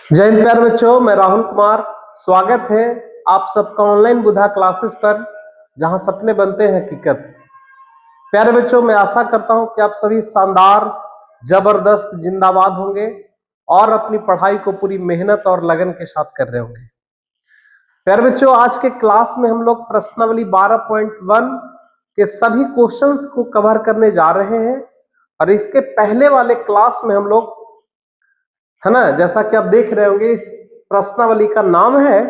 जय हिंद प्यारे बच्चों, मैं राहुल कुमार। स्वागत है आप सबका ऑनलाइन बुधा क्लासेस पर, जहां सपने बनते हैं हकीकत। प्यारे बच्चों, मैं आशा करता हूं कि आप सभी शानदार, जबरदस्त, जिंदाबाद होंगे और अपनी पढ़ाई को पूरी मेहनत और लगन के साथ कर रहे होंगे। प्यारे बच्चों, आज के क्लास में हम लोग प्रश्नावली 12.1 के सभी क्वेश्चंस को कवर करने जा रहे हैं। और इसके पहले वाले क्लास में हम लोग, है ना, जैसा कि आप देख रहे होंगे, इस प्रश्नावली का नाम है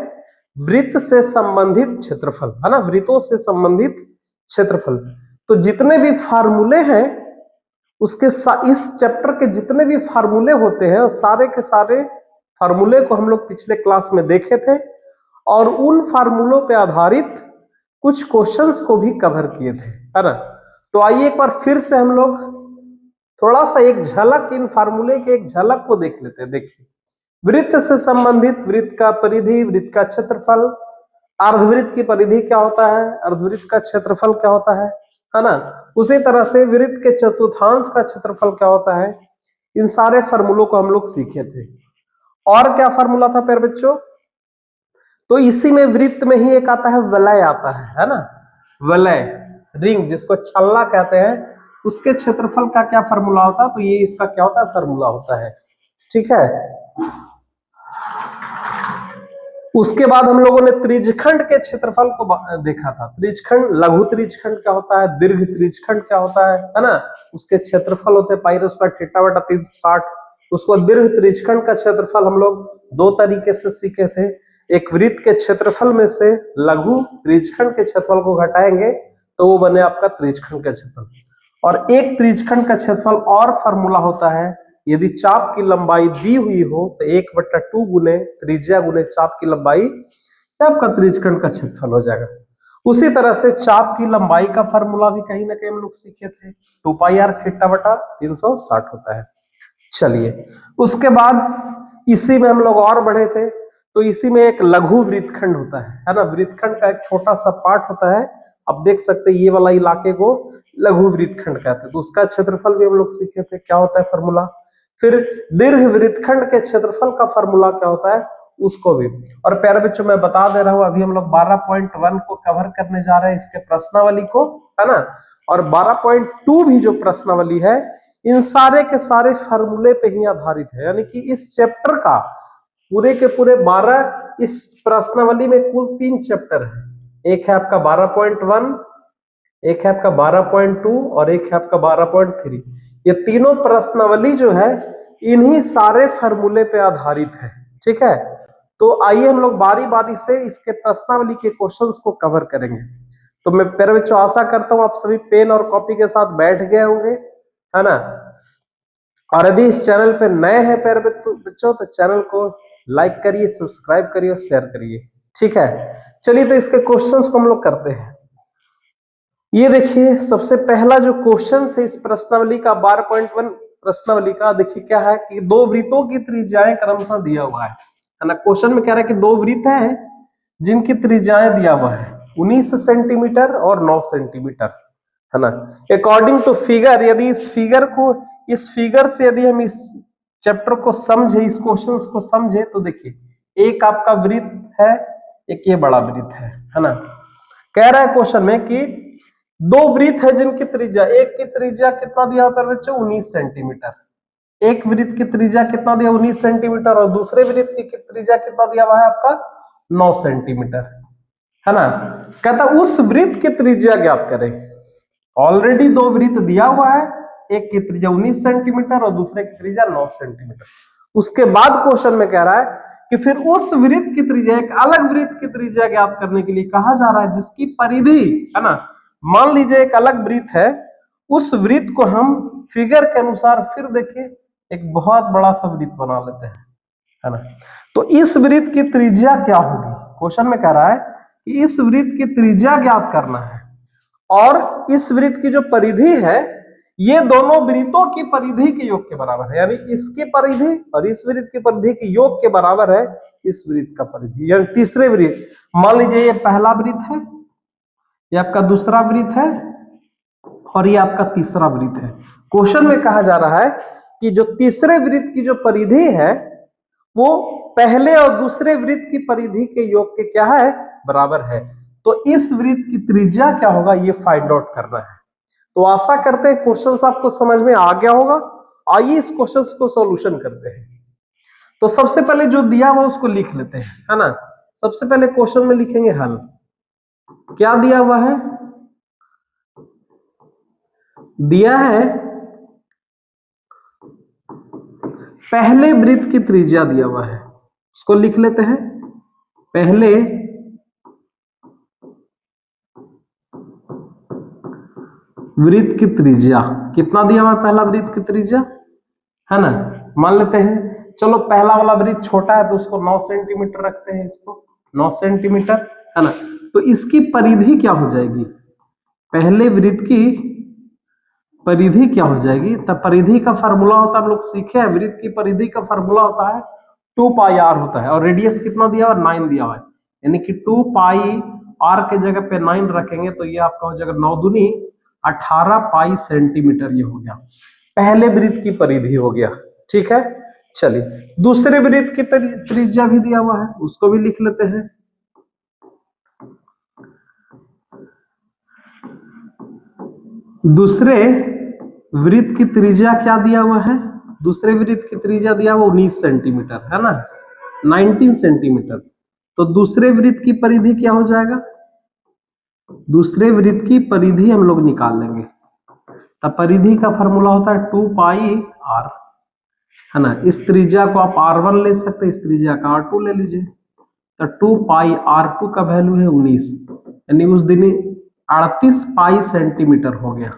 वृत्त से संबंधित क्षेत्रफल, है ना, वृत्तों से संबंधित क्षेत्रफल। तो जितने भी फार्मूले हैं उसके इस चैप्टर के जितने भी फार्मूले होते हैं, सारे के सारे फार्मूले को हम लोग पिछले क्लास में देखे थे और उन फार्मूलों पे आधारित कुछ क्वेश्चंस को भी कवर किए थे, है ना। तो आइए एक बार फिर से हम लोग थोड़ा सा एक झलक, इन फार्मूले के एक झलक को देख लेते हैं। देखिए, वृत्त से संबंधित वृत्त का परिधि, वृत्त का क्षेत्रफल, अर्धवृत्त की परिधि क्या होता है, अर्धवृत्त का क्षेत्रफल क्या होता है ना। उसी तरह से वृत्त के चतुर्थांश का क्षेत्रफल क्या होता है। इन सारे फार्मूलों को हम लोग सीखे थे। और क्या फार्मूला था प्यारे बच्चों? तो इसी में वृत्त में ही एक आता है वलय, आता है ना, वलय, रिंग, जिसको छल्ला कहते हैं, उसके क्षेत्रफल का क्या फार्मूला होता है? तो ये इसका क्या होता है, फार्मूला होता है। ठीक है। उसके बाद हम लोगों ने त्रिज्यखंड के क्षेत्रफल को देखा था। त्रिज्यखंड, लघु त्रिज्यखंड क्या होता है, दीर्घ त्रिज्यखंड क्या होता है ना। उसके क्षेत्रफल होते हैं पाई स्क्वायर थीटा बटा 360। उसको दीर्घ त्रिज्यखंड का क्षेत्रफल हम लोग दो तरीके से सीखे थे। एक वृत्त के क्षेत्रफल में से लघु त्रिज्यखंड के क्षेत्रफल को घटाएंगे तो वो बने आपका त्रिज्यखंड का क्षेत्रफल। और एक त्रिज्यखंड का क्षेत्रफल और फॉर्मूला होता है, यदि चाप की लंबाई दी हुई हो तो 1/2 गुने त्रिज्या गुने चाप की लंबाई, आपका त्रिज्यखंड का क्षेत्रफल हो जाएगा। उसी तरह से चाप की लंबाई का फॉर्मूला भी कहीं ना कहीं हम लोग सीखे थे, 2πr थीटा बटा 360 होता है। चलिए, उसके बाद इसी में हम लोग और बढ़े थे। तो इसी में एक लघु वृत्तखंड होता है ना, वृत्तखंड का एक छोटा सा पार्ट होता है। आप देख सकते हैं ये वाला इलाके को लघु वृत्तखंड कहते हैं। तो उसका क्षेत्रफल भी हम लोग सीखे थे, क्या होता है फॉर्मूला। फिर दीर्घ वृत्तखंड के क्षेत्रफल का फॉर्मूला क्या होता है, उसको भी। और प्यारे बच्चों, मैं बता दे रहा हूं, अभी हम लोग 12.1 को कवर करने जा रहे हैं, इसके प्रश्नावली को, है ना। और 12.2 भी जो प्रश्नावली है, इन सारे के सारे फार्मूले पे ही आधारित है। यानी कि इस चैप्टर का पूरे के पूरे 12, इस प्रश्नावली में कुल 3 चैप्टर है। एक है आपका 12.1, एक है आपका 12.2 और एक है आपका 12.3। ये तीनों प्रश्नावली जो है इन्हीं सारे फार्मूले पे आधारित है। ठीक है। तो आइए हम लोग बारी बारी से इसके प्रश्नावली के क्वेश्चंस को कवर करेंगे। तो मैं प्यारे बच्चों आशा करता हूं आप सभी पेन और कॉपी के साथ बैठ गए होंगे, है ना। और यदि इस चैनल पे नए हैं प्यारे बच्चों, तो चैनल को लाइक करिए, सब्सक्राइब करिए और शेयर करिए। ठीक है। चलिए, तो इसके क्वेश्चंस को हम लोग करते हैं। ये देखिए, सबसे पहला जो क्वेश्चन है इस प्रश्नावली का 12.1 प्रश्नावली का, देखिए क्या है कि दो वृत्तों की त्रिज्याएं क्रमशः दिया हुआ है ना। क्वेश्चन में कह रहा है कि दो वृत्त हैं जिनकी त्रिज्याएं दिया हुआ है 19 सेंटीमीटर और 9 सेंटीमीटर, है ना। अकॉर्डिंग टू फिगर, यदि इस फिगर से यदि हम इस चैप्टर को समझे, इस क्वेश्चन को समझे, तो देखिए एक आपका वृत्त है, एक ये बड़ा वृत्त है ना। कह रहा है क्वेश्चन में कि दो वृत्त है जिनकी त्रिज्या, एक की त्रिज्या कितना दिया हुआ है बच्चों, 19 सेंटीमीटर। एक वृत्त की त्रिज्या कितना दिया, 19 सेंटीमीटर, और दूसरे वृत्त की त्रिज्या कितना दिया हुआ है आपका, 9 सेंटीमीटर, है ना। कहता उस वृत्त की त्रिज्या ज्ञात करें। ऑलरेडी दो वृत्त दिया हुआ है, एक की त्रिज्या 19 सेंटीमीटर और दूसरे की त्रिज्या 9 सेंटीमीटर। उसके बाद क्वेश्चन में कह रहा है कि फिर उस वृत्त की त्रिज्या, एक अलग वृत्त की त्रिज्या ज्ञात करने के लिए कहा जा रहा है जिसकी परिधि, है ना, मान लीजिए एक अलग वृत्त है, उस वृत्त को हम फिगर के अनुसार फिर देखिए एक बहुत बड़ा सा वृत्त बना लेते हैं, है ना। तो इस वृत्त की त्रिज्या क्या होगी, क्वेश्चन में कह रहा है कि इस वृत्त की त्रिज्या ज्ञात करना है। और इस वृत्त की जो परिधि है, ये दोनों वृत्तों की परिधि के योग के बराबर है। यानी इसकी परिधि और इस वृत्त की परिधि के योग के बराबर है इस वृत्त का परिधि। यानी तीसरे वृत्त, मान लीजिए ये पहला वृत्त है, ये आपका दूसरा वृत्त है और ये आपका तीसरा वृत्त है। क्वेश्चन में कहा जा रहा है कि जो तीसरे वृत्त की जो परिधि है वो पहले और दूसरे वृत्त की परिधि के योग के क्या है, बराबर है। तो इस वृत्त की त्रिज्या क्या होगा, ये फाइंड आउट करना है। तो आशा करते हैं क्वेश्चन आपको समझ में आ गया होगा। आइए इस क्वेश्चन को सॉल्यूशन करते हैं। तो सबसे पहले जो दिया हुआ उसको लिख लेते हैं, है ना। सबसे पहले क्वेश्चन में लिखेंगे हल। क्या दिया हुआ है, दिया है पहले वृत्त की त्रिज्या दिया हुआ है, उसको लिख लेते हैं। पहले वृत्त की त्रिज्या कितना दिया हुआ है, पहला वृत्त की त्रिज्या, है ना। मान लेते हैं, चलो पहला वाला वृत्त छोटा है तो उसको 9 सेंटीमीटर रखते हैं, इसको 9 सेंटीमीटर, है ना। तो इसकी परिधि क्या हो जाएगी, पहले वृत्त की परिधि क्या हो जाएगी। तब परिधि का फार्मूला होता है, हम लोग सीखे हैं, वृत्त की परिधि का फार्मूला होता है 2 पाई आर होता है, और रेडियस कितना दिया हुआ, 9 दिया हुआ है, यानी कि 2 पाई आर के जगह पे 9 रखेंगे तो ये आपका हो जाएगा 9 दूनी 18 पाई सेंटीमीटर, ये हो गया पहले वृत्त की परिधि हो गया। ठीक है, चलिए दूसरे वृत्त की त्रिज्या भी दिया हुआ है, उसको भी लिख लेते हैं। दूसरे वृत्त की त्रिज्या क्या दिया हुआ है, दूसरे वृत्त की त्रिज्या दिया हुआ 19 सेंटीमीटर, है ना, 19 सेंटीमीटर। तो दूसरे वृत्त की परिधि क्या हो जाएगा, दूसरे वृत्त की परिधि हम लोग निकाल लेंगे। तब परिधि का फॉर्मूला होता है 2 पाई आर, है ना। इस त्रिज्या को आप R1 ले सकते हैं, इस त्रिज्या का R2 ले लीजिए। तो 2 पाई R2 का वैल्यू है 19, यानी उस दिन 38 पाई सेंटीमीटर हो गया।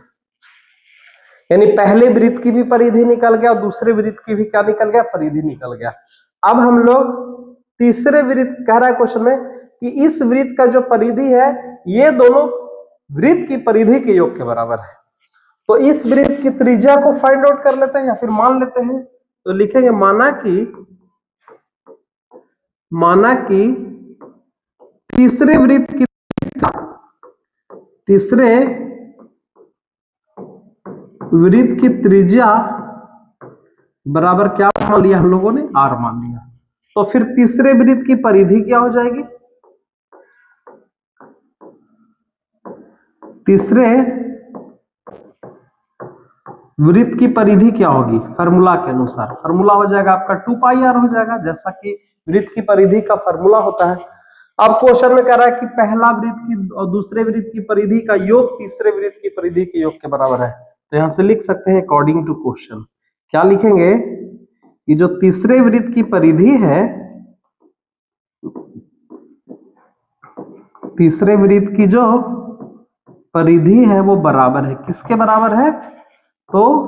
यानी पहले वृत्त की भी परिधि निकल गया और दूसरे वृत्त की भी क्या निकल गया, परिधि निकल गया। अब हम लोग तीसरे वृत्त, कह रहा है क्वेश्चन में कि इस वृत्त का जो परिधि है ये दोनों वृत्त की परिधि के योग के बराबर है। तो इस वृत्त की त्रिज्या को फाइंड आउट कर लेते हैं या फिर मान लेते हैं। तो लिखेंगे माना कि तीसरे वृत्त की, तीसरे वृत्त की त्रिज्या बराबर क्या मान लिया हम लोगों ने, R मान लिया। तो फिर तीसरे वृत्त की परिधि क्या हो जाएगी, तीसरे वृत्त की परिधि क्या होगी, फार्मूला के अनुसार फार्मूला हो जाएगा आपका 2 पाई आर हो जाएगा, जैसा कि वृत्त की परिधि का फार्मूला होता है। अब क्वेश्चन में कह रहा है कि पहला वृत्त की और दूसरे वृत्त की परिधि का योग तीसरे वृत्त की परिधि के योग के बराबर है। तो यहां से लिख सकते हैं अकॉर्डिंग टू क्वेश्चन, क्या लिखेंगे कि जो तीसरे वृत्त की परिधि है, तीसरे वृत्त की जो परिधि है वो बराबर है, किसके बराबर है, तो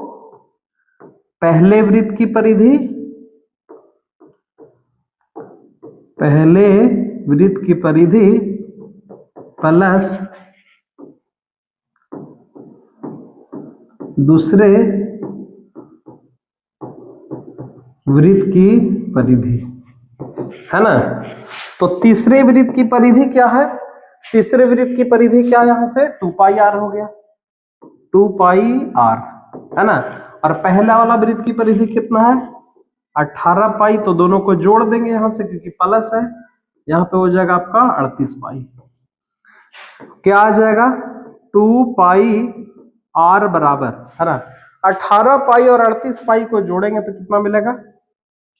पहले वृत्त की परिधि, पहले वृत्त की परिधि प्लस दूसरे वृत्त की परिधि, है ना। तो तीसरे वृत्त की परिधि क्या है, तीसरे वृत्त की परिधि क्या, यहां से 2 पाई आर हो गया, 2 पाई आर, है ना। और पहला वाला वृत्त की परिधि कितना है, 18 पाई, तो दोनों को जोड़ देंगे यहां से क्योंकि प्लस है, यहां पे हो जाएगा आपका 38 पाई। क्या आ जाएगा, 2 पाई आर बराबर, है ना, 18 पाई और 38 पाई को जोड़ेंगे तो कितना मिलेगा,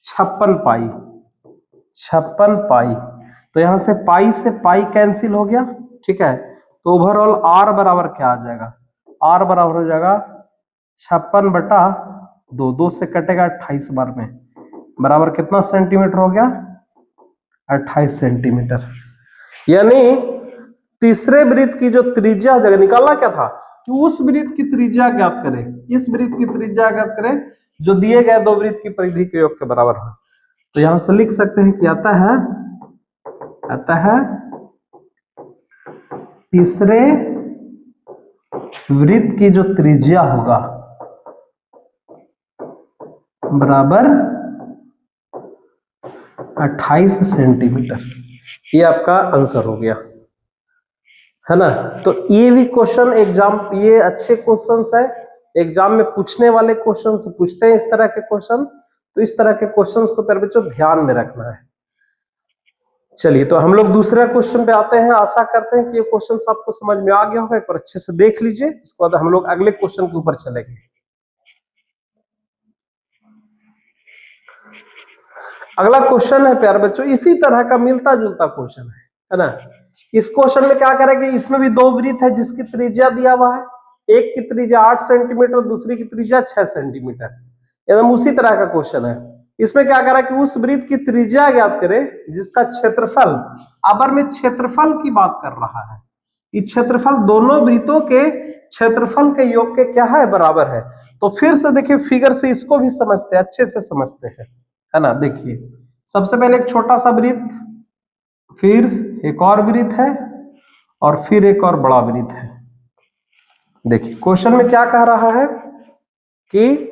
56 पाई, 56 पाई। तो यहां से पाई कैंसिल हो गया, ठीक है। तो ओवरऑल आर बराबर क्या आ जाएगा, आर बराबर हो जाएगा 56/2, 2 से कटेगा 28 बार में, बराबर कितना सेंटीमीटर हो गया, 28 सेंटीमीटर। यानी तीसरे वृत्त की जो त्रिज्या जगह निकालना क्या था कि उस वृत्त की त्रिज्या ज्ञात करें, इस वृत्त की त्रिज्या ज्ञात करें जो दिए गए दो वृत्त की परिधि के योग के बराबर हो। तो यहां से लिख सकते हैं कि आता है तीसरे वृत्त की जो त्रिज्या होगा बराबर 28 सेंटीमीटर। ये आपका आंसर हो गया, है ना। तो ये भी क्वेश्चन एग्जाम, ये अच्छे क्वेश्चंस है, एग्जाम में पूछने वाले क्वेश्चन पूछते हैं इस तरह के क्वेश्चन। तो इस तरह के क्वेश्चंस को प्यारे बच्चों ध्यान में रखना है। चलिए तो हम लोग दूसरा क्वेश्चन पे आते हैं। आशा करते हैं कि ये क्वेश्चन आपको समझ में आ गया होगा। एक बार अच्छे से देख लीजिए, उसके बाद हम लोग अगले क्वेश्चन के ऊपर चलेंगे। अगला क्वेश्चन है प्यारे बच्चों, इसी तरह का मिलता जुलता क्वेश्चन है ना। इस क्वेश्चन में क्या करेंगे, इसमें भी दो वृत्त है जिसकी त्रिज्या दिया हुआ है। एक की त्रिज्या 8 सेंटीमीटर, दूसरी की त्रिज्या 6 सेंटीमीटर। एकदम उसी तरह का क्वेश्चन है। इसमें क्या करा कि उस वृत्त की त्रिज्या ज्ञात करें जिसका क्षेत्रफल, अबर में क्षेत्रफल की बात कर रहा है कि क्षेत्रफल दोनों वृत्तों के क्षेत्रफल के योग के क्या है, बराबर है। तो फिर से देखिए फिगर से इसको भी समझते हैं, अच्छे से समझते हैं, है ना। देखिए सबसे पहले एक छोटा सा वृत्त, फिर एक और वृत्त है, और फिर एक और बड़ा वृत्त है। देखिए क्वेश्चन में क्या कह रहा है कि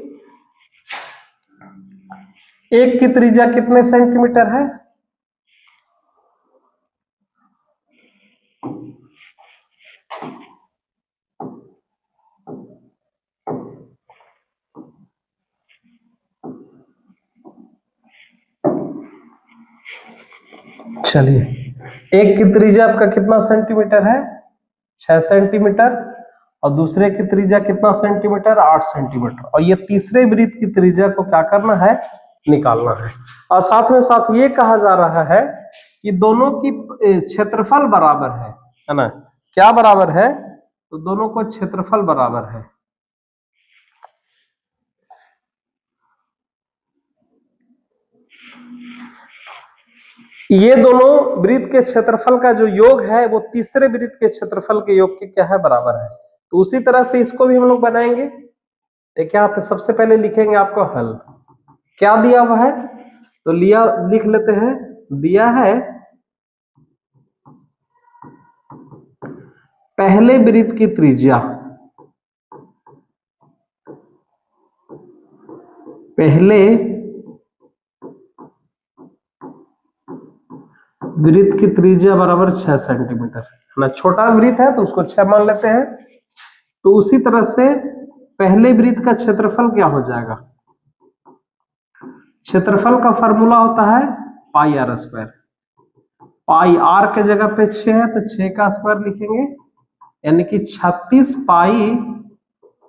एक की त्रिज्या कितने सेंटीमीटर है, चलिए एक की त्रिज्या आपका कितना सेंटीमीटर है, 6 सेंटीमीटर, और दूसरे की त्रिज्या कितना सेंटीमीटर, 8 सेंटीमीटर। और ये तीसरे वृत्त की त्रिज्या को क्या करना है, निकालना है। और साथ में साथ ये कहा जा रहा है कि दोनों की क्षेत्रफल बराबर है ना। क्या बराबर है, तो दोनों को क्षेत्रफल बराबर है। ये दोनों वृत्त के क्षेत्रफल का जो योग है वो तीसरे वृत्त के क्षेत्रफल के योग के क्या है, बराबर है। तो उसी तरह से इसको भी हम लोग बनाएंगे। देखिए यहाँ पे सबसे पहले लिखेंगे आपको हल। क्या दिया हुआ है, तो लिया लिख लेते हैं, दिया है पहले वृत्त की त्रिज्या, पहले वृत्त की त्रिज्या बराबर 6 सेंटीमीटर है ना। छोटा वृत्त है तो उसको 6 मान लेते हैं। तो उसी तरह से पहले वृत्त का क्षेत्रफल क्या हो जाएगा, क्षेत्रफल का फॉर्मूला होता है पाई आर स्क्वायर। पाई आर के जगह पे 6 है तो 6 का स्क्वायर लिखेंगे, यानी कि 36 पाई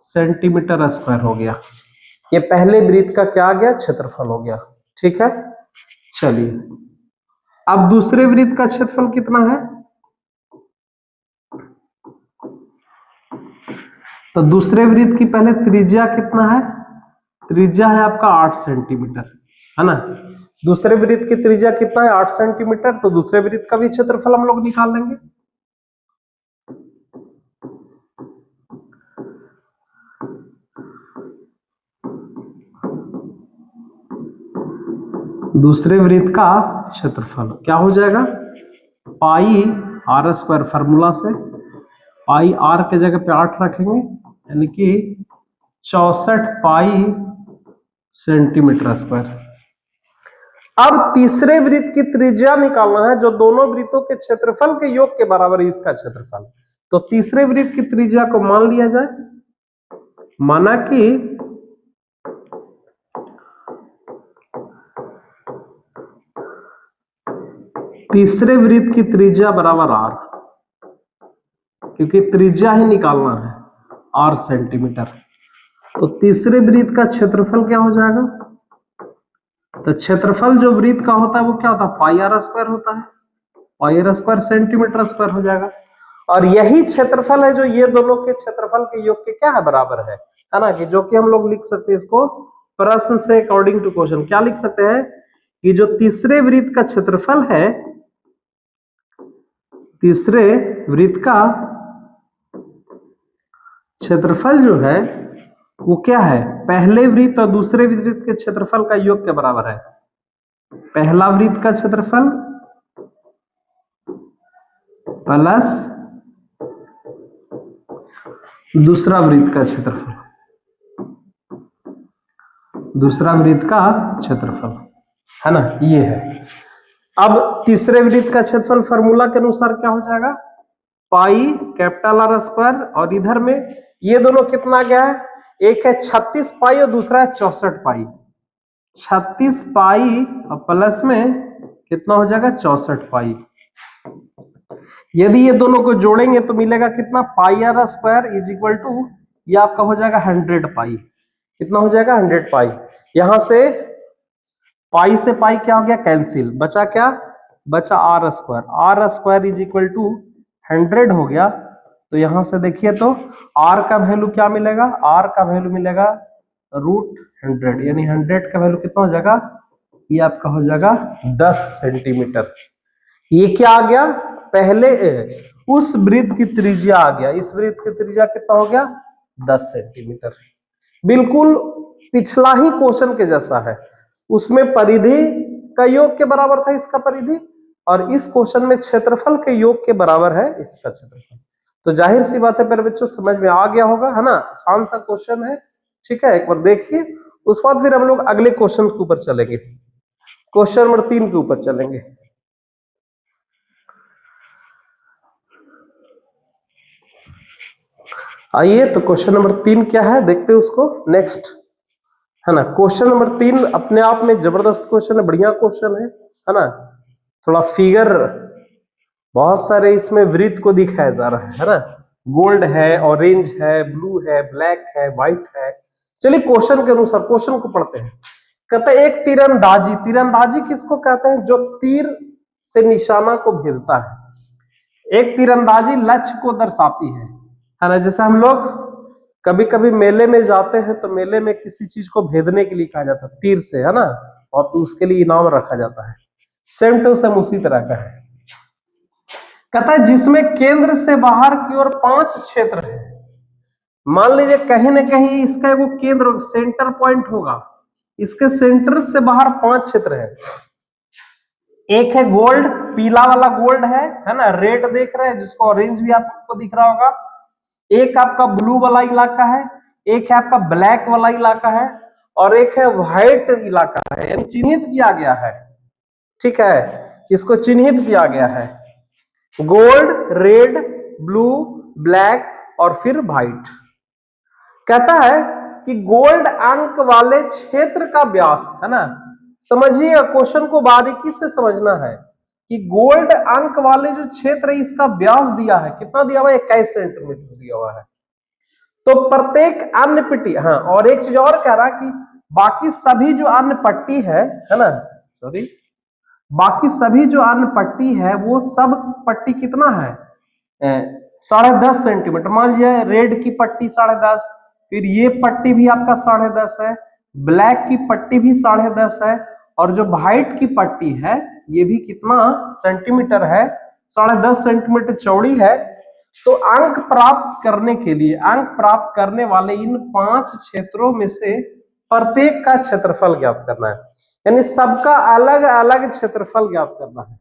सेंटीमीटर स्क्वायर हो गया। ये पहले वृत्त का क्या आ गया, क्षेत्रफल हो गया। ठीक है, चलिए अब दूसरे वृत्त का क्षेत्रफल कितना है, तो दूसरे वृत्त की पहले त्रिज्या कितना है, त्रिज्या है आपका 8 सेंटीमीटर, है ना। दूसरे वृत्त की त्रिज्या कितना है, 8 सेंटीमीटर। तो दूसरे वृत्त का भी क्षेत्रफल हम लोग निकाल लेंगे। दूसरे वृत्त का क्षेत्रफल क्या हो जाएगा, पाई आर स्क्वायर फॉर्मूला से, पाई आर के जगह पे 8 रखेंगे, यानी कि 64 पाई सेंटीमीटर स्क्वायर। अब तीसरे वृत्त की त्रिज्या निकालना है जो दोनों वृत्तों के क्षेत्रफल के योग के बराबर है, इसका क्षेत्रफल। तो तीसरे वृत्त की त्रिज्या को मान लिया जाए, माना कि तीसरे वृत्त की त्रिज्या बराबर आर, क्योंकि त्रिज्या ही निकालना है, आर सेंटीमीटर। तो तीसरे वृत्त का क्षेत्रफल क्या हो जाएगा, तो क्षेत्रफल जो वृत्त का होता है वो क्या होता है, पाई आर स्क्वायर होता है। पाई आर स्क्वायर सेंटीमीटर स्क्वायर हो जाएगा। और यही क्षेत्रफल है जो ये दोनों के क्षेत्रफल के योग के क्या है, बराबर है ना। कि जो कि हम लोग लिख सकते हैं इसको प्रश्न से अकॉर्डिंग टू क्वेश्चन क्या लिख सकते हैं कि जो तीसरे वृत्त का क्षेत्रफल है, तीसरे वृत्त का क्षेत्रफल जो है वो क्या है, पहले वृत्त और दूसरे वृत्त के क्षेत्रफल का योग के बराबर है। पहला वृत्त का क्षेत्रफल प्लस दूसरा वृत्त का क्षेत्रफल, दूसरा वृत्त का क्षेत्रफल, है ना, ये है। अब तीसरे वृत्त का क्षेत्रफल फॉर्मूला के अनुसार क्या हो जाएगा, पाई कैपिटल आर स्क्वायर, और इधर में ये दोनों कितना गया है, एक है 36 पाई और दूसरा है 64 पाई। 36 पाई और प्लस में कितना हो जाएगा 64 पाई। यदि ये दोनों को जोड़ेंगे तो मिलेगा कितना, pi r square is equal to, ये आपका हो जाएगा 100 पाई। कितना हो जाएगा 100 पाई। यहां से पाई क्या हो गया, कैंसिल, बचा क्या, बचा r square. R square is equal to 100 हो गया। तो यहां से देखिए तो आर का वैल्यू क्या मिलेगा, आर का वैल्यू मिलेगा √100, यानी 100 का वैल्यू कितना हो जाएगा, ये आपका हो जाएगा 10 सेंटीमीटर। ये क्या आ गया, पहले उस वृत्त की त्रिज्या आ गया। इस वृत्त की त्रिज्या कितना हो गया, 10 सेंटीमीटर। बिल्कुल पिछला ही क्वेश्चन के जैसा है, उसमें परिधि का योग के बराबर था इसका परिधि, और इस क्वेश्चन में क्षेत्रफल के योग के बराबर है इसका क्षेत्रफल। तो जाहिर सी बात है प्यारे बच्चों, समझ में आ गया होगा, है ना, आसान सा क्वेश्चन है। ठीक है, एक बार देखिए, उस बाद फिर हम लोग अगले क्वेश्चन के ऊपर चलेंगे, क्वेश्चन नंबर 3 के ऊपर चलेंगे। आइए, तो क्वेश्चन नंबर 3 क्या है देखते हैं उसको नेक्स्ट, है ना। क्वेश्चन नंबर 3 अपने आप में जबरदस्त क्वेश्चन है, बढ़िया क्वेश्चन है ना। थोड़ा फिगर, बहुत सारे इसमें वृत्त को दिखाया जा रहा है ना। गोल्ड है, ऑरेंज है, ब्लू है, ब्लैक है, व्हाइट है। चलिए क्वेश्चन के अनुसार क्वेश्चन को पढ़ते हैं। कहते हैं एक तीरंदाजी, तीरंदाजी किसको कहते हैं, जो तीर से निशाना को भेदता है। एक तीरंदाजी लक्ष्य को दर्शाती है ना। जैसे हम लोग कभी कभी मेले में जाते हैं तो मेले में किसी चीज को भेदने के लिए कहा जाता है तीर से, है ना, और तो उसके लिए इनाम रखा जाता है। सेम टू सेम उसी तरह का है। कहता है जिसमें केंद्र से बाहर की ओर 5 क्षेत्र है। मान लीजिए कहीं ना कहीं इसका वो केंद्र सेंटर पॉइंट होगा, इसके सेंटर से बाहर 5 क्षेत्र है। एक है गोल्ड, पीला वाला गोल्ड है ना, रेड देख रहे हैं, जिसको ऑरेंज भी आपको दिख रहा होगा। एक आपका ब्लू वाला इलाका है, एक है आपका ब्लैक वाला इलाका है, और एक है व्हाइट इलाका है, यानी चिन्हित किया गया है। ठीक है, इसको चिन्हित किया गया है, गोल्ड, रेड, ब्लू, ब्लैक और फिर व्हाइट। कहता है कि गोल्ड अंक वाले क्षेत्र का व्यास, है ना, समझिए क्वेश्चन को बारीकी से समझना है कि गोल्ड अंक वाले जो क्षेत्र है इसका व्यास दिया है, कितना दिया हुआ है, 21 सेंटीमीटर दिया हुआ है। तो प्रत्येक अन्य पट्टी, हाँ, और एक चीज और कह रहा कि बाकी सभी जो अन्य पट्टी है ना, सॉरी, बाकी सभी जो अन्य पट्टी है वो सब पट्टी कितना है, 10.5 सेंटीमीटर। मान लीजिए रेड की पट्टी 10.5, फिर ये पट्टी भी आपका 10.5 है, ब्लैक की पट्टी भी 10.5 है, और जो व्हाइट की पट्टी है ये भी कितना सेंटीमीटर है, 10.5 सेंटीमीटर चौड़ी है। तो अंक प्राप्त करने के लिए, अंक प्राप्त करने वाले इन 5 क्षेत्रों में से प्रत्येक का क्षेत्रफल ज्ञात करना है, यानी सबका अलग अलग क्षेत्रफल ज्ञात करना है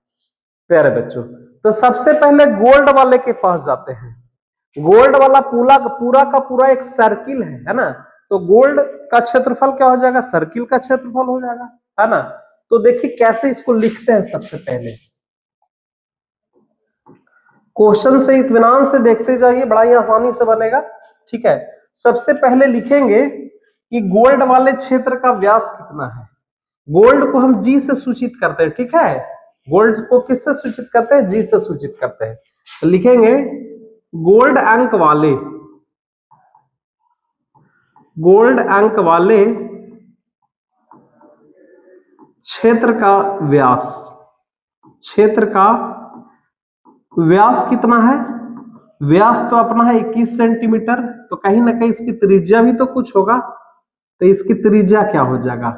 प्यारे बच्चों। तो सबसे पहले गोल्ड वाले के पास जाते हैं। गोल्ड वाला पूरा का पूरा एक सर्किल है ना, तो गोल्ड का क्षेत्रफल क्या हो जाएगा, सर्किल का क्षेत्रफल हो जाएगा, है ना। तो देखिए कैसे इसको लिखते हैं। सबसे पहले क्वेश्चन से इत्मीनान से देखते जाइए, बड़ा ही आसानी से बनेगा। ठीक है, सबसे पहले लिखेंगे कि गोल्ड वाले क्षेत्र का व्यास कितना है। गोल्ड को हम जी से सूचित करते हैं, ठीक है, गोल्ड को किससे सूचित करते हैं, जी से सूचित करते हैं। तो लिखेंगे गोल्ड अंक वाले, गोल्ड अंक वाले क्षेत्र का व्यास, क्षेत्र का व्यास कितना है, व्यास तो अपना है 21 सेंटीमीटर, तो कहीं ना कहीं इसकी त्रिज्या भी तो कुछ होगा, तो इसकी त्रिज्या क्या हो जाएगा,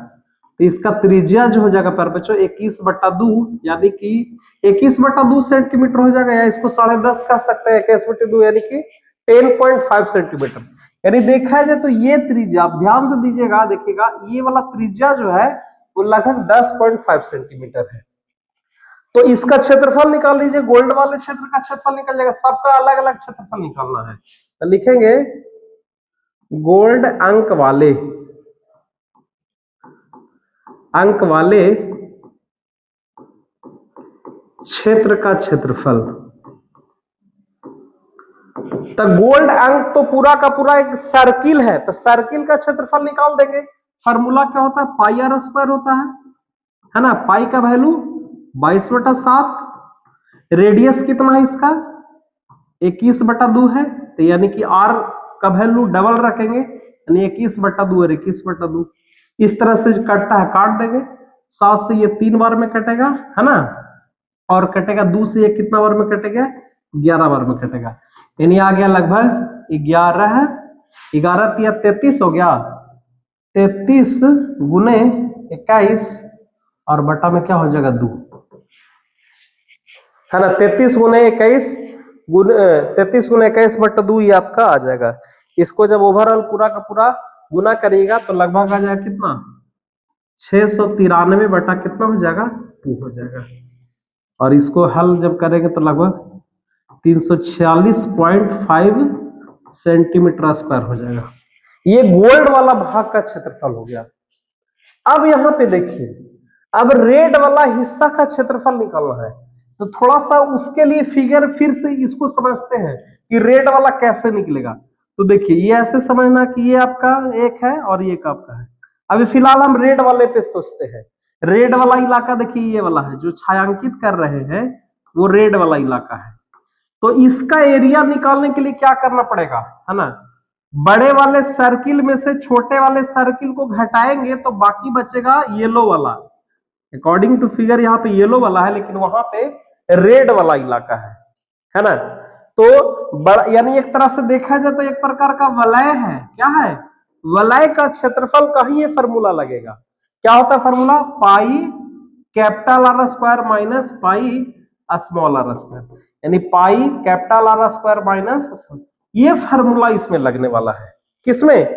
तो इसका त्रिज्या जो हो जाएगा पर बच्चों 21/2, यानी कि 21/2 सेंटीमीटर हो जाएगा, या इसको 10.5 कह सकते हैं, 21/2 यानी कि 10.5 सेंटीमीटर। यानी देखा जाए तो ये त्रिज्या, आप ध्यान से दीजिएगा, देखिएगा ये वाला त्रिज्या जो है वो लगभग 10.5 सेंटीमीटर है। तो इसका क्षेत्रफल निकाल लीजिए, गोल्ड वाले क्षेत्र का क्षेत्रफल निकल जाएगा, सबका अलग अलग क्षेत्रफल निकालना है। तो लिखेंगे गोल्ड अंक वाले क्षेत्र का क्षेत्रफल। तो गोल्ड अंक तो पूरा का पूरा एक सर्किल है, तो सर्किल का क्षेत्रफल निकाल देंगे। फार्मूला क्या होता है, पाई आर स्क्वायर होता है ना। पाई का वैल्यू 22/7, रेडियस कितना है इसका 21/2 है, तो यानी कि r का वैल्यू डबल रखेंगे, यानी 21/2 और 21/2 इस तरह से कटता है, काट देंगे। 7 से ये 3 बार में कटेगा, है ना, और कटेगा 2 से ये कितना बार में कटेगा 11 बार में कटेगा, यानी आ गया लगभग 11, 11 या 33 हो गया, 33 गुने 21 और बटा में क्या हो जाएगा 2, है ना। 33 गुने 21 बटा 2 ये आपका आ जाएगा। इसको जब ओवरऑल पूरा का पूरा गुना करिएगा तो लगभग आ जाएगा कितना 693 बटा कितना हो जाएगा 2 हो जाएगा, और इसको हल जब करेंगे तो लगभग 346.5 सेंटीमीटर स्क्वायर हो जाएगा। ये गोल्ड वाला भाग का क्षेत्रफल हो गया। अब यहां पे देखिए, अब रेड वाला हिस्सा का क्षेत्रफल निकालना है, तो थोड़ा सा उसके लिए फिगर फिर से इसको समझते हैं कि रेड वाला कैसे निकलेगा। तो देखिए ये ऐसे समझना कि ये आपका एक है और ये आपका है। अभी फिलहाल हम रेड वाले पे सोचते हैं। रेड वाला इलाका देखिए ये वाला है, जो छायांकित कर रहे हैं वो रेड वाला इलाका है। तो इसका एरिया निकालने के लिए क्या करना पड़ेगा, है ना, बड़े वाले सर्किल में से छोटे वाले सर्किल को घटाएंगे तो बाकी बचेगा येलो वाला। अकॉर्डिंग टू फिगर यहाँ पे येलो वाला है, लेकिन वहां पे रेड वाला इलाका है ना। तो बड़ा यानी एक तरह से देखा जाए तो एक प्रकार का वलय है। क्या है, वलय का क्षेत्रफल का ही ये फॉर्मूला लगेगा। क्या होता है formula, pi capital are square minus pi small r square, यानी pi capital are square minus, ये फॉर्मूला इसमें लगने वाला है। किसमें,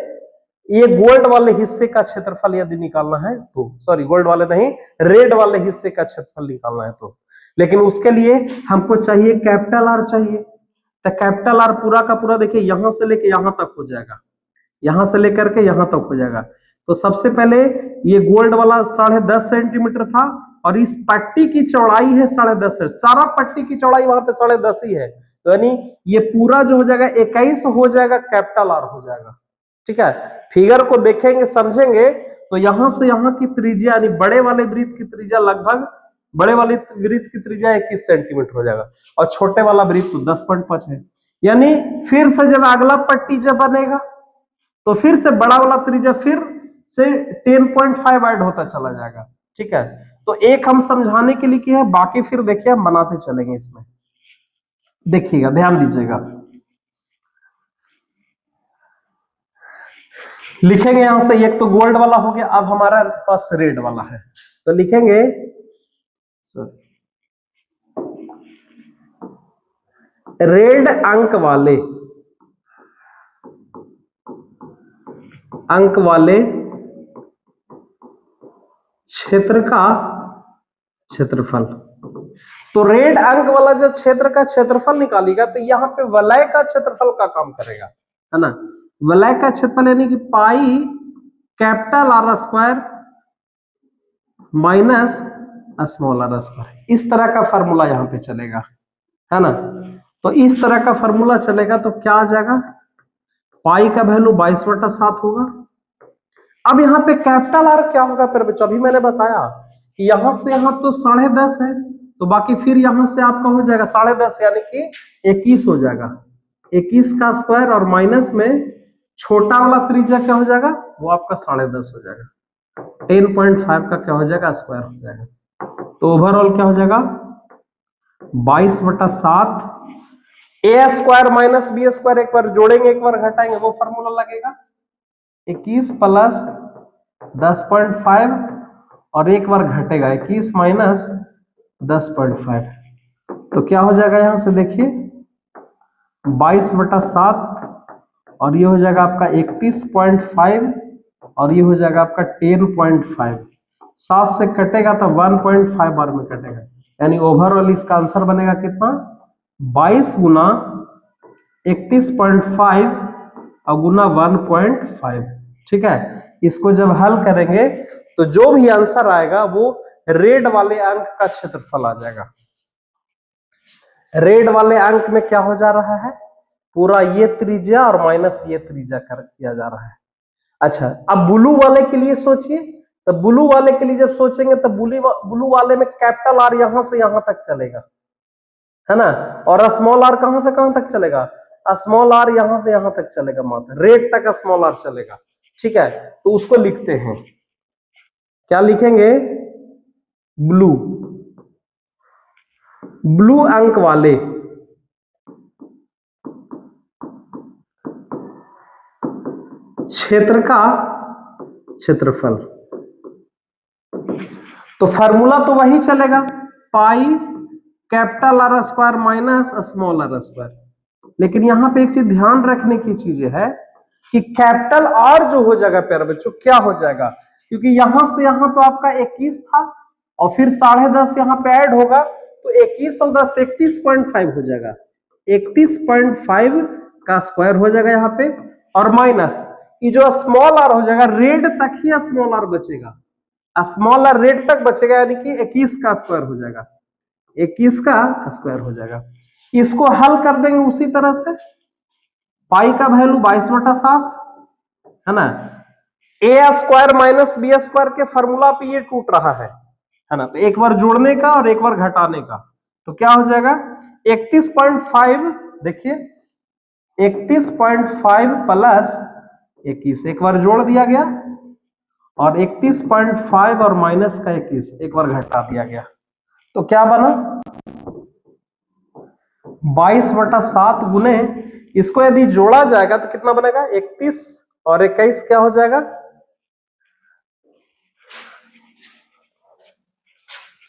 ये गोल्ड वाले हिस्से का क्षेत्रफल यदि निकालना है तो, सॉरी गोल्ड वाले नहीं, रेड वाले हिस्से का क्षेत्रफल निकालना है तो, लेकिन उसके लिए हमको चाहिए कैपिटल आर चाहिए। तो कैपिटल आर पूरा का पूरा देखिए यहां से लेके यहां तक हो जाएगा, यहां से लेकर के यहां तक हो जाएगा। तो सबसे पहले ये गोल्ड वाला 10.5 सेंटीमीटर था, और इस पट्टी की चौड़ाई है 10.5 है, सारा पट्टी की चौड़ाई वहां पे 10.5 ही है, तो यानी ये पूरा जो हो जाएगा 21 हो जाएगा, कैपिटल आर हो जाएगा। ठीक है, फिगर को देखेंगे समझेंगे तो यहां से यहां की त्रिज्या यानी बड़े वाले वृत्त की त्रिज्या लगभग, बड़े वाले वृत्त की त्रिज्या 21 सेंटीमीटर हो जाएगा, और छोटे वाला वृत्त तो 10.5 है। यानी फिर से जब अगला पट्टी जब बनेगा तो फिर से बड़ा वाला त्रिज्या फिर से 10.5 ऐड होता चला जाएगा। ठीक है, तो एक हम समझाने के लिए किया है, बाकी फिर देखिए हम बनाते चलेंगे। इसमें देखिएगा, ध्यान दीजिएगा, लिखेंगे यहां से, एक तो गोल्ड वाला हो गया, अब हमारा पास रेड वाला है, तो लिखेंगे रेड अंक वाले क्षेत्र का क्षेत्रफल। तो रेड अंक वाला जब क्षेत्र का क्षेत्रफल निकालेगा तो यहाँ पे वलय का क्षेत्रफल का काम करेगा, है ना। वलय का क्षेत्रफल यानी कि pi capital are square minus small r square, इस तरह का फॉर्मूला यहाँ पे चलेगा, है ना। तो इस तरह का फॉर्मूला चलेगा तो क्या आ जाएगा, पाई का वैल्यू 22/7 होगा। अब यहाँ पे कैपिटल आर क्या होगा, फिर अभी मैंने बताया कि यहां से यहां तो 10.5 है, तो बाकी फिर यहां से आपका हो जाएगा 10.5 यानी कि 21 हो जाएगा, 21 का स्क्वायर, और माइनस में छोटा वाला त्रिज्या क्या हो जाएगा, वो आपका 10.5 हो जाएगा, 10.5 का क्या हो जाएगा स्क्वायर हो जाएगा। तो ओवरऑल क्या हो जाएगा 22/7, ए स्क्वायर माइनस बी स्क्वायर, एक बार जोड़ेंगे एक बार घटाएंगे वो फॉर्मूला लगेगा, 21 प्लस 10.5 और एक बार घटेगा 21 माइनस 10.5, तो क्या हो जाएगा यहां से देखिए 22/7, और ये हो जाएगा आपका 31.5, और ये हो जाएगा आपका 10.5, 7 से कटेगा तो 1.5 बार में कटेगा, यानी ओवरऑल इसका आंसर बनेगा कितना 22 गुना 31.5 और गुना 1.5। ठीक है, इसको जब हल करेंगे तो जो भी आंसर आएगा वो रेड वाले अंक का क्षेत्रफल आ जाएगा। रेड वाले अंक में क्या हो जा रहा है, पूरा ये त्रिज्या और माइनस ये त्रिज्या कर किया जा रहा है। अच्छा, अब ब्लू वाले के लिए सोचिए, तो ब्लू वाले के लिए जब सोचेंगे तो ब्लू वाले में कैपिटल आर यहां से यहां तक चलेगा, है ना, और स्मॉल आर कहां से कहां तक चलेगा, स्मॉल आर यहां से यहां तक चलेगा, मात्र रेड तक स्मॉल आर चलेगा। ठीक है, तो उसको लिखते हैं, क्या लिखेंगे, ब्लू, ब्लू अंक वाले क्षेत्र का क्षेत्रफल। तो फार्मूला तो वही चलेगा, pi capital are square minus small r square. लेकिन यहां पे एक चीज ध्यान रखने की चीज है कि कैपिटल आर जो हो जाएगा प्यारे बच्चों, क्या हो जाएगा, क्योंकि यहां से यहां तो आपका 21 था और फिर 10.5 यहां पे ऐड होगा, तो 21 और 10 31.5 हो जाएगा, 31.5 का स्क्वायर हो जाएगा यहाँ पे, और माइनस ये जो स्मॉल आर हो जाएगा, रेड तक ही स्मॉल आर बचेगा, स्मॉल आर रेड तक बचेगा, यानी कि 21 का स्क्वायर हो जाएगा, 21 का स्क्वायर हो जाएगा। इसको हल कर देंगे उसी तरह से, पाई का वैल्यू 22/7, है ना, ए स्क्वायर माइनस बी स्क्वायर के फॉर्मूला पे ये टूट रहा है ना, तो एक बार जोड़ने का और एक बार घटाने का, तो क्या हो जाएगा 31.5, देखिए 31.5 प्लस 21, एक बार जोड़ दिया गया, और 31.5 और माइनस का 21 एक बार घटा दिया गया, तो क्या बना 22/7 गुने, इसको यदि जोड़ा जाएगा तो कितना बनेगा 31 और 21 क्या हो जाएगा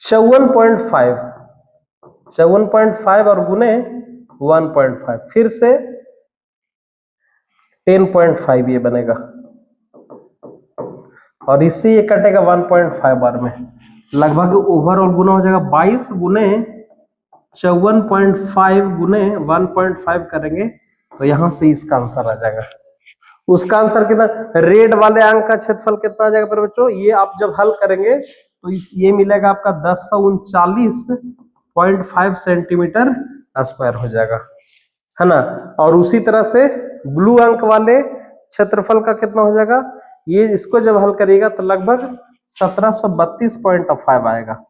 54.5, 54.5 और गुने 1.5, फिर से 10.5 ये बनेगा, और इससे ये कटेगा 1.5 बार में, लगभग ओवरऑल गुना हो जाएगा 22 गुने 54.5 गुने 1.5 करेंगे, तो यहां से इसका आंसर आ जाएगा। उसका आंसर कितना, रेड वाले अंक का क्षेत्रफल कितना आ जाएगा पर बच्चों, ये आप जब हल करेंगे तो ये मिलेगा आपका 1039.5 सेंटीमीटर स्क्वायर हो जाएगा, है ना। और उसी तरह से ब्लू अंक वाले क्षेत्रफल का कितना हो जाएगा, ये इसको जब हल करिएगा तो लगभग 1732.5 आएगा,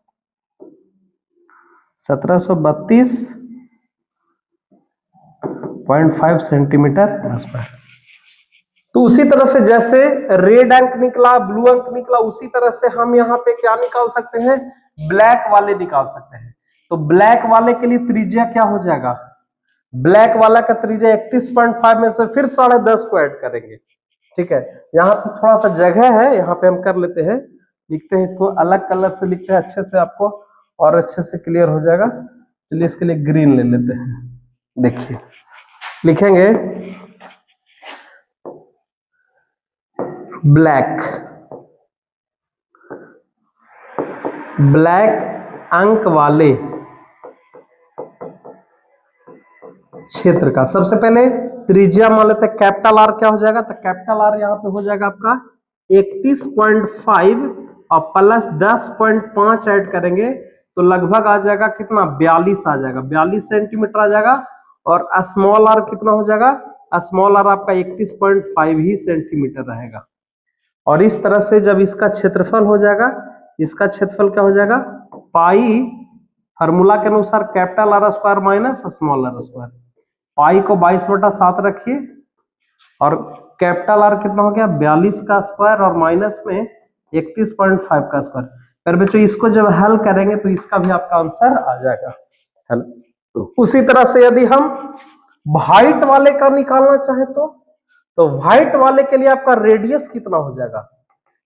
1732.5 सेंटीमीटर स्क्वायर। तो उसी तरह से जैसे रेड अंक निकला, ब्लू अंक निकला, उसी तरह से हम यहाँ पे क्या निकाल सकते हैं, ब्लैक वाले निकाल सकते हैं। तो ब्लैक वाले के लिए त्रिज्या क्या हो जाएगा, ब्लैक वाला का त्रिज्या 31.5 में से फिर 10.5 को ऐड करेंगे। ठीक है, यहाँ पे थोड़ा सा जगह है, यहाँ पे हम कर लेते हैं, लिखते हैं इसको अलग कलर से लिखते हैं, अच्छे से आपको और अच्छे से क्लियर हो जाएगा। चलिए इसके लिए ग्रीन ले लेते हैं, देखिए लिखेंगे ब्लैक, ब्लैक अंक वाले क्षेत्र का सबसे पहले त्रिज्या मान लेते हैं कैपिटल आर, क्या हो जाएगा, तो कैपिटल आर यहाँ पे हो जाएगा आपका 31.5 और प्लस 10.5 ऐड करेंगे तो लगभग आ जाएगा कितना 42 आ जाएगा, 42 सेंटीमीटर आ जाएगा। और स्मॉल आर कितना हो जाएगा, स्मॉल आर आपका 31.5 ही सेंटीमीटर रहेगा। और इस तरह से जब इसका क्षेत्रफल हो जाएगा, इसका क्षेत्रफल क्या हो जाएगा, पाई फार्मूला के अनुसार capital are square minus small r square, pi को 22/7 रखिए और कैपिटल आर कितना हो गया 42 का स्क्वायर और माइनस में 31.5 का स्क्वायर। फिर बच्चों इसको जब हल करेंगे तो इसका भी आपका आंसर आ जाएगा, है ना। तो उसी तरह से यदि हम व्हाइट वाले का निकालना चाहे तो व्हाइट वाले के लिए आपका रेडियस कितना हो जाएगा,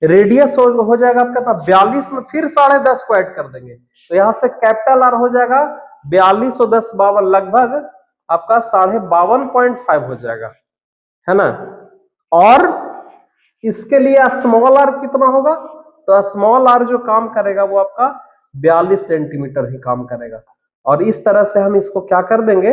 रेडियस हो जाएगा आपका था 42 में फिर 10.5 को ऐड कर देंगे, तो यहां से कैपिटल आर हो जाएगा 42 और 10 52, लगभग आपका 52.5 हो जाएगा, है ना। और इसके लिए स्मॉल आर कितना होगा, तो स्मॉल आर जो काम करेगा वो आपका 42 सेंटीमीटर ही काम करेगा। और इस तरह से हम इसको क्या कर देंगे,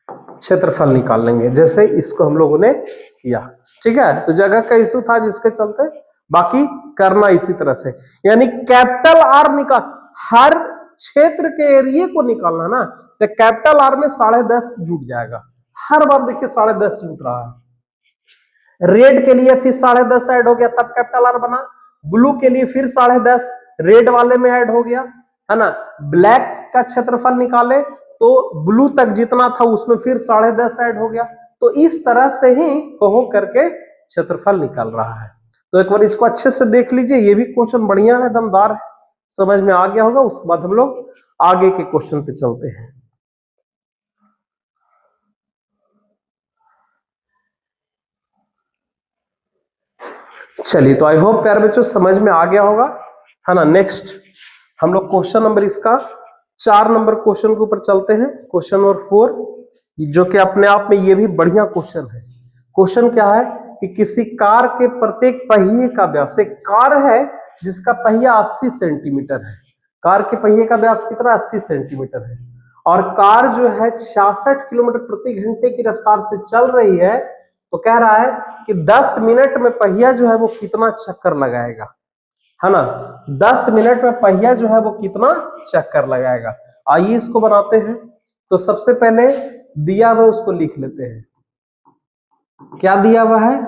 क्षेत्रफल निकाल लेंगे, जैसे इसको हम लोगों ने किया। ठीक है, तो जगह का इशू था जिसके चलते, बाकी करना इसी तरह से, यानी कैपिटल आर निकाल, हर क्षेत्र के एरिया को निकालना ना, तो कैपिटल आर में 10.5 जुट जाएगा, हर बार देखिए 10.5 जुट रहा है। रेड के लिए फिर 10.5 ऐड हो गया तब कैपिटल आर बना, ब्लू के लिए फिर 10.5 रेड वाले में ऐड हो गया, है ना। ब्लैक का क्षेत्रफल निकाले तो ब्लू तक जितना था उसमें फिर 10.5 ऐड हो गया। तो इस तरह से ही हो करके क्षेत्रफल निकल रहा है। तो एक बार इसको अच्छे से देख लीजिए, ये भी क्वेश्चन बढ़िया है, दमदार है, समझ में आ गया होगा। उसके बाद हम लोग आगे के क्वेश्चन पे चलते हैं। चलिए, तो आई होप प्यारे बच्चों समझ में आ गया होगा, है ना। नेक्स्ट हम लोग क्वेश्चन नंबर इसका 4 नंबर क्वेश्चन के ऊपर चलते हैं। क्वेश्चन नंबर 4, जो कि अपने आप में ये भी बढ़िया क्वेश्चन है। क्वेश्चन क्या है कि किसी कार के प्रत्येक पहिए का व्यास, एक कार है जिसका पहिया 80 सेंटीमीटर है। कार के पहिए का व्यास कितना, 80 सेंटीमीटर है, और कार जो है 66 किलोमीटर प्रति घंटे की रफ्तार से चल रही है। तो कह रहा है कि 10 मिनट में पहिया जो है वो कितना चक्कर लगाएगा, है ना। 10 मिनट में पहिया जो है वो कितना चक्कर लगाएगा। आइए इसको बनाते हैं। तो सबसे पहले दिया हुआ उसको लिख लेते हैं। क्या दिया हुआ है,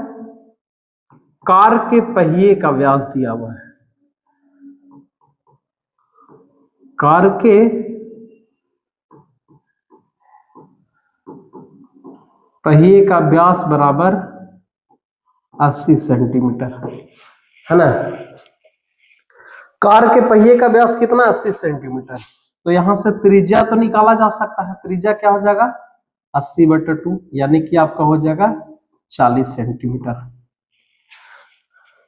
कार के पहिए का व्यास दिया हुआ है। कार के पहिए का व्यास बराबर 80 सेंटीमीटर, है ना। कार के पहिए का व्यास कितना, 80 सेंटीमीटर। तो यहां से त्रिज्या तो निकाला जा सकता है। त्रिज्या क्या हो जाएगा, 80/2, यानी कि आपका हो जाएगा 40 सेंटीमीटर।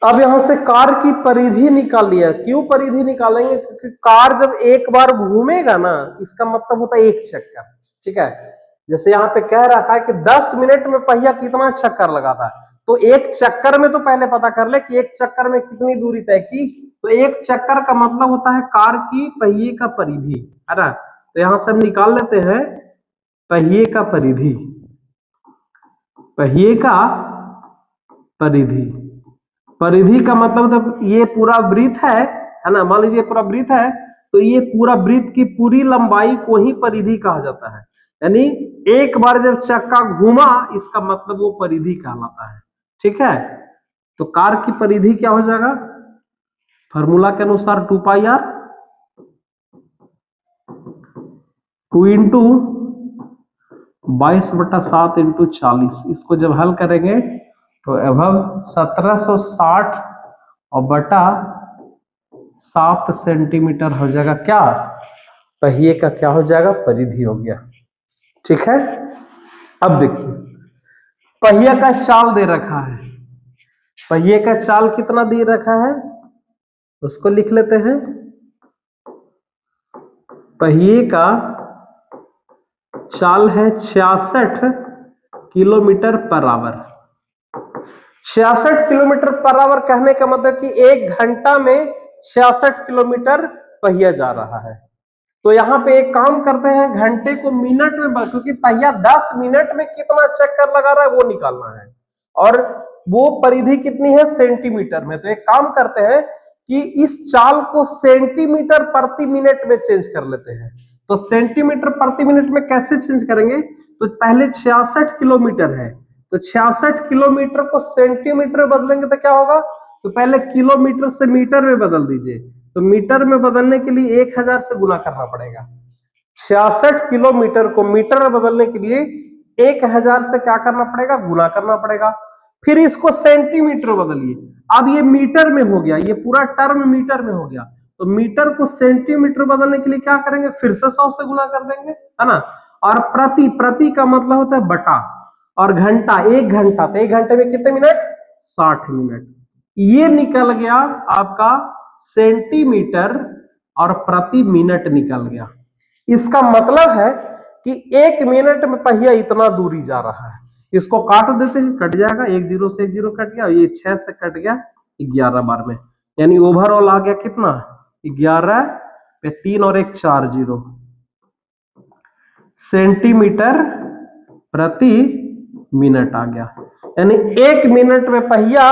अब यहां से कार की परिधि निकाल लिया। क्यों परिधि निकालेंगे, क्योंकि कार जब एक बार घूमेगा ना, इसका मतलब होता है एक चक्कर, ठीक है। जैसे यहाँ पे कह रखा है कि 10 मिनट में पहिया कितना चक्कर लगाता है, तो एक चक्कर में तो पहले पता कर ले कि एक चक्कर में कितनी दूरी तय की। तो एक चक्कर का मतलब होता है कार की पहिए का परिधि, है ना। तो यहां से हम निकाल लेते हैं पहिए का परिधि। पहिए का परिधि, परिधि का मतलब ये पूरा वृत्त है ना। मान लीजिए पूरा वृत्त है, तो ये पूरा वृत्त की पूरी लंबाई को ही परिधि कहा जाता है। यानी एक बार जब चक्का घूमा, इसका मतलब वो परिधि कहलाता है, ठीक है। तो कार की परिधि क्या हो जाएगा, फॉर्मूला के अनुसार 2πr, 2 इंटू 22/7 इंटू 40। इसको जब हल करेंगे तो एभव 1760 और बटा 7 सेंटीमीटर हो जाएगा। क्या, पहिए का क्या हो जाएगा, परिधि हो गया, ठीक है। अब देखिए पहिया का चाल दे रखा है। पहिए का चाल कितना दे रखा है, उसको लिख लेते हैं। पहिए का चाल है 66 kilometre per hour. 66 kilometre per hour कहने का मतलब कि 1 घंटा में 66 किलोमीटर पहिया जा रहा है। तो यहाँ पे एक काम करते हैं, घंटे को मिनट में, क्योंकि पहिया 10 मिनट में कितना चक्कर लगा रहा है वो निकालना है, और वो परिधि कितनी है, सेंटीमीटर में। तो एक काम करते हैं कि इस चाल को सेंटीमीटर प्रति मिनट में चेंज कर लेते हैं। तो सेंटीमीटर प्रति मिनट में कैसे चेंज करेंगे, तो पहले 66 किलोमीटर है, तो 66 किलोमीटर को सेंटीमीटर में बदलेंगे तो क्या होगा, तो पहले किलोमीटर से मीटर में बदल दीजिए। तो मीटर में बदलने के लिए 1000 से गुना करना पड़ेगा। 66 किलोमीटर को मीटर में बदलने के लिए 1000 से क्या करना पड़ेगा, गुना करना पड़ेगा। फिर इसको सेंटीमीटर बदलिए। अब ये मीटर में हो गया, ये पूरा टर्म मीटर में हो गया। तो मीटर को सेंटीमीटर बदलने के लिए क्या करेंगे, फिर से 100 से गुना कर देंगे, है ना। और प्रति, प्रति का मतलब होता है बटा, और घंटा, 1 घंटा, तो 1 घंटे में कितने मिनट, 60 मिनट। ये निकल गया आपका सेंटीमीटर और प्रति मिनट निकल गया। इसका मतलब है कि 1 मिनट में पहिया इतना दूरी जा रहा है। इसको काट देते हैं, कट जाएगा, 1 0 से 1 0 कट गया, ये 6 से कट गया 11 बार में, यानी ओवरऑल आ गया कितना, 11 पे 3 और 1 4 0 सेंटीमीटर प्रति मिनट आ गया। यानी 1 मिनट में पहिया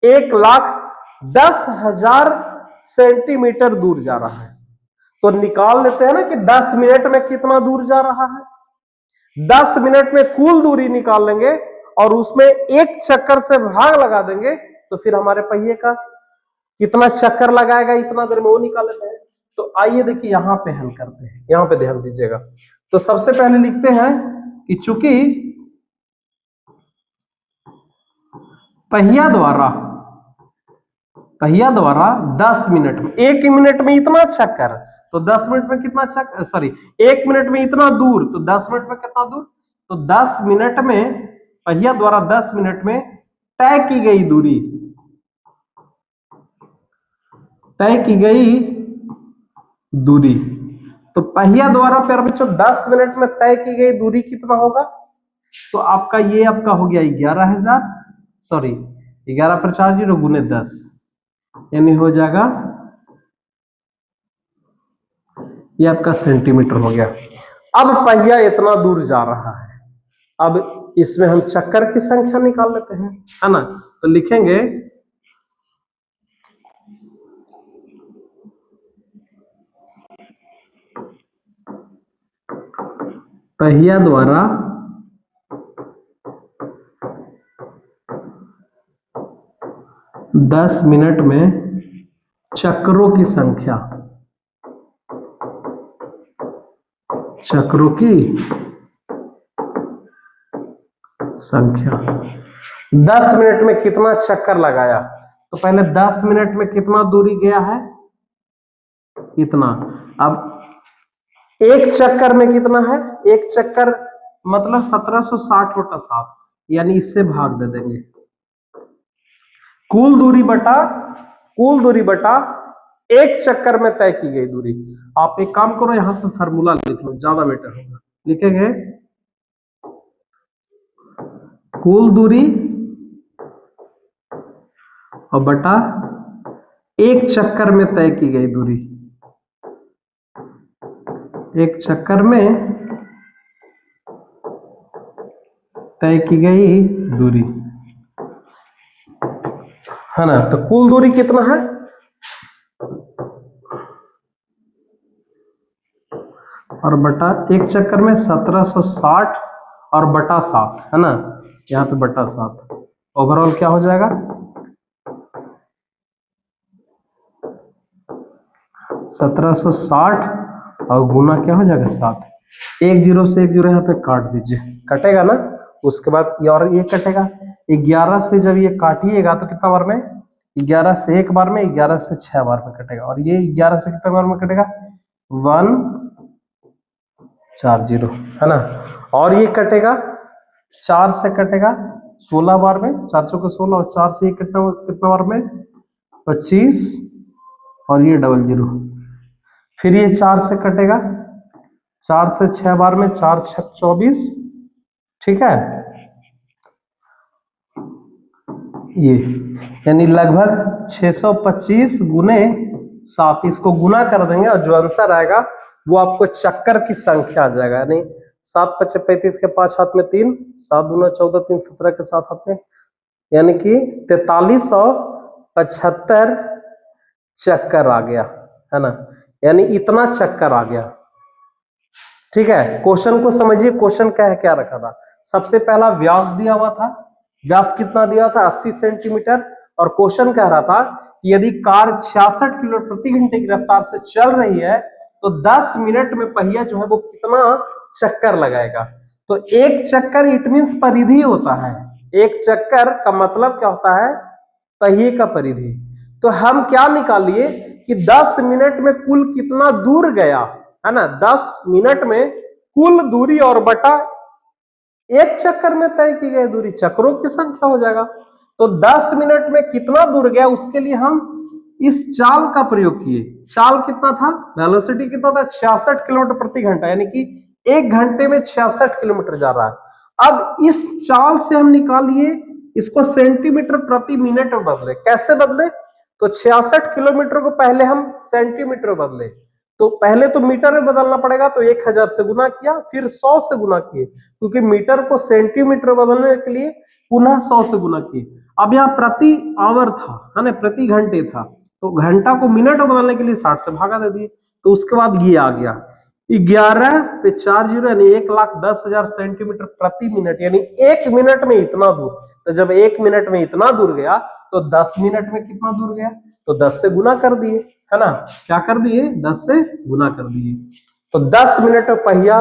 1,10,000 सेंटीमीटर दूर जा रहा है। तो निकाल लेते हैं ना कि 10 मिनट में कितना दूर जा रहा है। 10 मिनट में कुल दूरी निकाल लेंगे और उसमें एक चक्कर से भाग लगा देंगे, तो फिर हमारे पहिए का कितना चक्कर लगाएगा इतना देर में वो निकाल लेते हैं। तो आइए देखिए यहां पे हल करते हैं, यहां पे ध्यान दीजिएगा। तो सबसे पहले लिखते हैं कि चूंकि पहिया द्वारा 10 मिनट में, 1 मिनट में इतना चक्कर, तो 10 मिनट में कितना चक्कर, सॉरी 1 मिनट में इतना दूर, तो 10 मिनट में कितना दूर, तो 10 मिनट में पहिया द्वारा 10 मिनट में तय की गई दूरी, तो पहिया द्वारा फिर बच्चों 10 मिनट में तय की गई दूरी कितना होगा, तो आपका ये आपका हो गया 11,000, सॉरी 11 पर 4 जीरो गुने 10, यानी हो जाएगा ये आपका सेंटीमीटर हो गया। अब पहिया इतना दूर जा रहा है, अब इसमें हम चक्कर की संख्या निकाल लेते हैं, है ना। तो लिखेंगे पहिया द्वारा 10 मिनट में चक्रों की संख्या, 10 मिनट में कितना चक्कर लगाया, तो पहले 10 मिनट में कितना दूरी गया है इतना, अब एक चक्कर में कितना है, एक चक्कर मतलब 1760 बटा 7, यानी इससे भाग दे देंगे, कुल दूरी बटा एक चक्कर में तय की गई दूरी। आप एक काम करो यहां पे फार्मूला लिख लो, ज्यादा बेटर होगा। लिखेंगे कुल दूरी और बटा एक चक्कर में तय की गई दूरी, एक चक्कर में तय की गई दूरी, है ना। तो कुल दूरी कितना है, और बटा एक चक्कर में 1760 और बटा 7, है ना, यहाँ पे बटा 7, ओवरऑल क्या हो जाएगा 1760 और गुना क्या हो जाएगा 7, एक जीरो से एक जीरो यहाँ पे काट दीजिए, कटेगा ना। उसके बाद ये और ये कटेगा, 11 से जब ये काटिएगा तो कितना बार में, 11 से एक बार में, 11 से 6 बार में कटेगा, और ये 11 से कितने बार में कटेगा 140, है ना। और ये कटेगा 4 से कटेगा 16 बार में, 4 चौके 16, और 4 से ये कितना बार में 25, और ये 00, फिर ये 4 से कटेगा 4 से 6 बार में, 4 6 24, ठीक है, ये यानी लगभग 625 गुने 7, इसको गुना कर देंगे और जो आंसर आएगा वो आपको चक्कर की संख्या आ जाएगा, यानी 7 5 35 के 5 हाथ में 3, 7 दूना 14, 3 17 के 7 हाथ में, यानी कि 4375 चक्कर आ गया, है ना, यानी इतना चक्कर आ गया। ठीक है, क्वेश्चन को समझिए, क्वेश्चन क्या रखा था, सबसे पहला व्यास दिया हुआ था, व्यास कितना दिया था 80 सेंटीमीटर, और क्वेश्चन कह रहा था कि यदि कार 66 किलोमीटर प्रति घंटे की रफ्तार से चल रही है तो 10 मिनट में पहिया जो है वो कितना चक्कर लगाएगा। तो एक चक्कर इट मींस परिधि होता है, एक चक्कर का मतलब क्या होता है पहिए का परिधि। तो हम क्या निकालिए कि 10 मिनट में कुल कितना दूर गया, है ना, 10 मिनट में कुल दूरी और बटा एक चक्कर में तय की गई दूरी, चक्रों की संख्या हो जाएगा। तो 10 मिनट में कितना दूर गया उसके लिए हम इस चाल का प्रयोग किए। चाल कितना था, वेलोसिटी कितना था 66 किलोमीटर प्रति घंटा, यानी कि 1 घंटे में 66 किलोमीटर जा रहा है। अब इस चाल से हम निकालिए इसको सेंटीमीटर प्रति मिनट में बदले। कैसे बदले, तो 66 किलोमीटर को पहले हम सेंटीमीटर में बदले, तो पहले तो मीटर में बदलना पड़ेगा, तो 1000 से गुना किया, फिर 100 से गुना किए, क्योंकि मीटर को सेंटीमीटर बदलने के लिए पुनः 100 से गुना किए। अब यहाँ प्रति आवर था, है ना, प्रति घंटे था, तो घंटा को मिनट में बदलने के लिए 60 से भागा दे दिए, तो उसके बाद ये आ गया 11 पे 4 जीरो, यानी 1,10,000 सेंटीमीटर प्रति मिनट, यानी 1 मिनट में इतना दूर। तो जब 1 मिनट में इतना दूर गया तो 10 मिनट में कितना दूर गया, तो 10 से गुना कर दिए, है ना, क्या कर दिए, 10 से गुना कर दिए। तो 10 मिनट में पहिया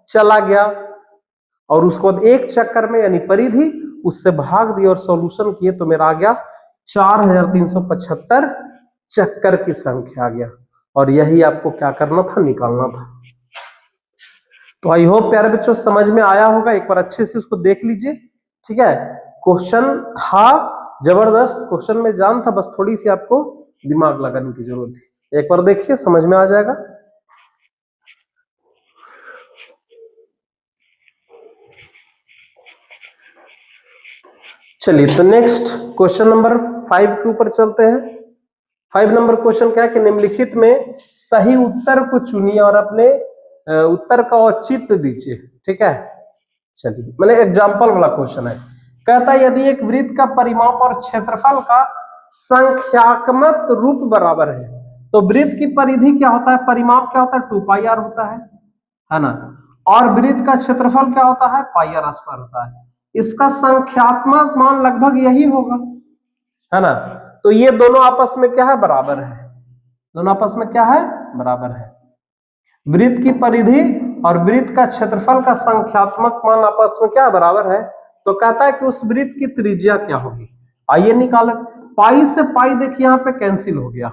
चला गया और उसको बाद एक चक्कर में यानी परिधि उससे भाग दिया और सॉल्यूशन किए तो मेरा आ गया 4375 चक्कर की संख्या आ गया। और यही आपको क्या करना था, निकालना था। तो आई होप प्यारे बच्चों समझ में आया होगा, एक बार अच्छे से उसको देख लीजिए, ठीक है। क्वेश्चन था जबरदस्त, क्वेश्चन में जान था, बस थोड़ी सी आपको दिमाग लगाने की जरूरत थी। एक बार देखिए समझ में आ जाएगा। चलिए तो नेक्स्ट क्वेश्चन नंबर 5 के ऊपर चलते हैं। 5 नंबर क्वेश्चन क्या है कि निम्नलिखित में सही उत्तर को चुनिए और अपने उत्तर का औचित्य दीजिए, ठीक है। चलिए मैंने एग्जाम्पल वाला क्वेश्चन है, कहता है यदि एक वृत्त का परिमाप और क्षेत्रफल का संख्यात्मक रूप बराबर है, तो वृत्त की परिधि क्या होता है, परिमाप क्या होता है, 2πr होता है ना, और वृत्त का क्षेत्रफल क्या होता है, πr² होता है। इसका संख्यात्मक मान लगभग यही होगा, है ना। तो ये दोनों आपस में क्या है, बराबर है, दोनों आपस में क्या है, बराबर है। वृत्त की परिधि और वृत्त का क्षेत्रफल का संख्यात्मक मान आपस में क्या बराबर है, तो कहता है कि उस वृत्त की त्रिज्या क्या होगी। आइए निकालें, पाई से पाई देखिए यहाँ पे कैंसिल हो गया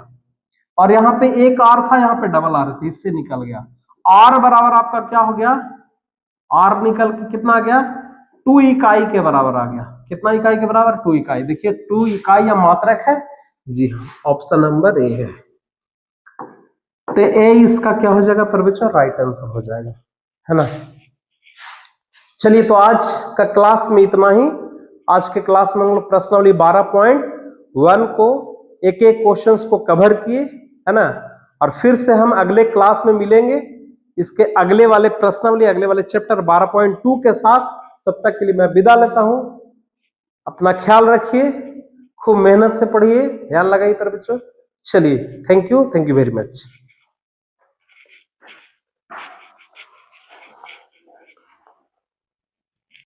और यहाँ पे एक आर था, यहाँ पे डबल आर थी, इससे निकल गया। आर बराबर आपका क्या हो गया, आर निकल के कितना आ गया, 2 इकाई के बराबर आ गया। कितना इकाई के बराबर, 2 इकाई। देखिए 2 इकाई या मात्रक है, जी हाँ, ऑप्शन नंबर ए है। तो ए इसका क्या हो जाएगा पर बच्चों, राइट आंसर हो जाएगा, है ना। चलिए तो आज का क्लास में इतना ही। आज के क्लास में हम लोग प्रश्नावली 12.1 को एक एक क्वेश्चंस को कवर किए, है ना। और फिर से हम अगले क्लास में मिलेंगे इसके अगले वाले प्रश्नावली, अगले वाले चैप्टर 12.2 के साथ। तब तक के लिए मैं विदा लेता हूं, अपना ख्याल रखिए, खूब मेहनत से पढ़िए, ध्यान लगाइए पर बच्चों। चलिए, थैंक यू वेरी मच।